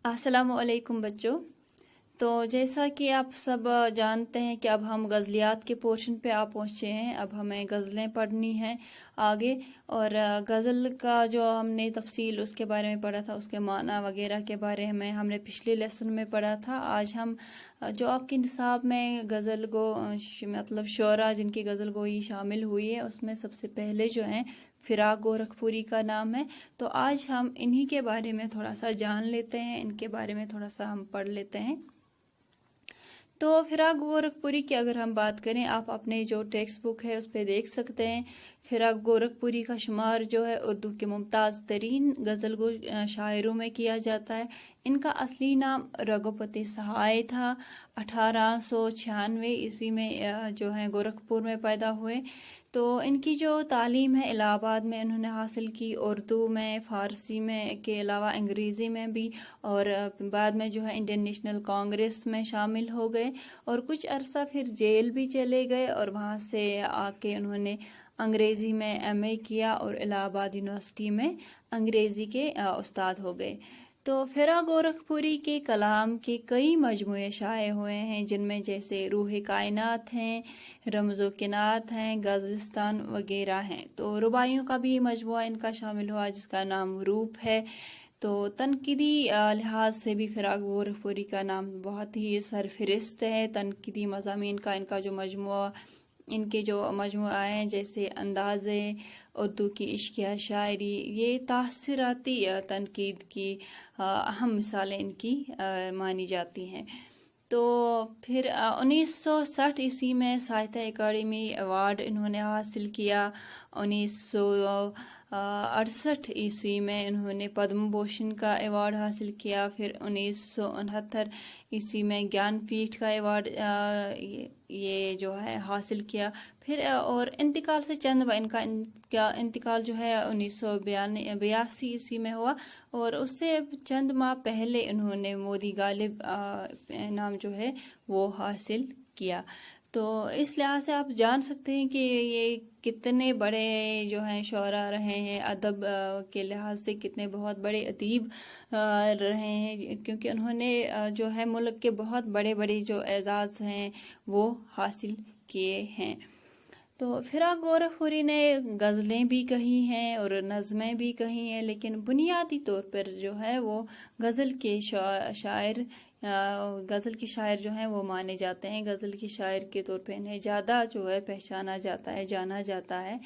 अस्सलाम वालेकुम बच्चों। तो जैसा कि आप सब जानते हैं कि अब हम गज़लियात के पोर्शन पे आ पहुँचे हैं। अब हमें गज़लें पढ़नी हैं आगे। और गज़ल का जो हमने तफसील उसके बारे में पढ़ा था, उसके माना वगैरह के बारे में हमने पिछले लेसन में पढ़ा था। आज हम जो आपके निसाब में गज़ल गो मतलब शोरा जिनकी गज़ल गोई शामिल हुई है, उसमें सबसे पहले जो हैं फ़िराक गोरखपुरी का नाम है। तो आज हम इन्हीं के बारे में थोड़ा सा जान लेते हैं, इनके बारे में थोड़ा सा हम पढ़ लेते हैं। तो फ़िराक गोरखपुरी की अगर हम बात करें, आप अपने जो टेक्स्ट बुक है उस पर देख सकते हैं। फ़िराक गोरखपुरी का शुमार जो है उर्दू के मुमताज़ तरीन गज़ल गो शायरों में किया जाता है। इनका असली नाम रघुपति सहाय था। 1896 ईस्वी में जो है गोरखपुर में पैदा हुए। तो इनकी जो तालीम है इलाहाबाद में इन्होंने हासिल की, उर्दू में, फ़ारसी में के अलावा अंग्रेज़ी में भी। और बाद में जो है इंडियन नेशनल कांग्रेस में शामिल हो गए और कुछ अरसा फिर जेल भी चले गए और वहाँ से आके उन्होंने अंग्रेज़ी में एमए किया और इलाहाबाद यूनिवर्सिटी में अंग्रेज़ी के उस्ताद हो गए। तो फ़िराक गोरखपुरी के कलाम के कई मजमूए शाये हुए हैं, जिनमें जैसे रूह कायनात हैं, रमज़ो किनात हैं, ग़ज़लिस्तान वगैरह हैं। तो रुबाइयों का भी मजमुआ इनका शामिल हुआ जिसका नाम रूप है। तो तनकीदी लिहाज से भी फ़िराक गोरखपुरी का नाम बहुत ही सरफहरिस्त है। तनकीदी मज़ामीन का इनका जो मजमुआ इनके जो मजमुआ हैं जैसे अंदाज़े उर्दू की इश्किया शायरी, ये तासीराती तनकीद की अहम मिसालें इनकी मानी जाती हैं। तो फिर 1960 ईस्वी में साहित्य अकादमी अवार्ड इन्होंने हासिल किया। 1968 ईस्वी में इन्होंने पद्म भूषण का अवार्ड हासिल किया। फिर 1969 ईस्वी में ज्ञानपीठ का अवार्ड ये जो है हासिल किया। फिर और इंतकाल से चंद इनका इंतकाल जो है 1982 ईस्वी में हुआ और उससे चंद माह पहले इन्होंने मोदी गालिब नाम जो है वो हासिल किया। तो इस लिहाज से आप जान सकते हैं कि ये कितने बड़े जो हैं शोरा रहे हैं, अदब के लिहाज से कितने बहुत बड़े अदीब रहे हैं, क्योंकि उन्होंने जो है मुल्क के बहुत बड़े बड़े जो एजाज़ हैं वो हासिल किए हैं। तो फ़िराक गोरखपुरी ने गज़लें भी कही हैं और नज़में भी कही हैं, लेकिन बुनियादी तौर पर जो है वो गज़ल के शायर गज़ल के शायर जो हैं वो माने जाते हैं। गज़ल के शायर के तौर पे इन्हें ज़्यादा जो है पहचाना जाता है, जाना जाता है।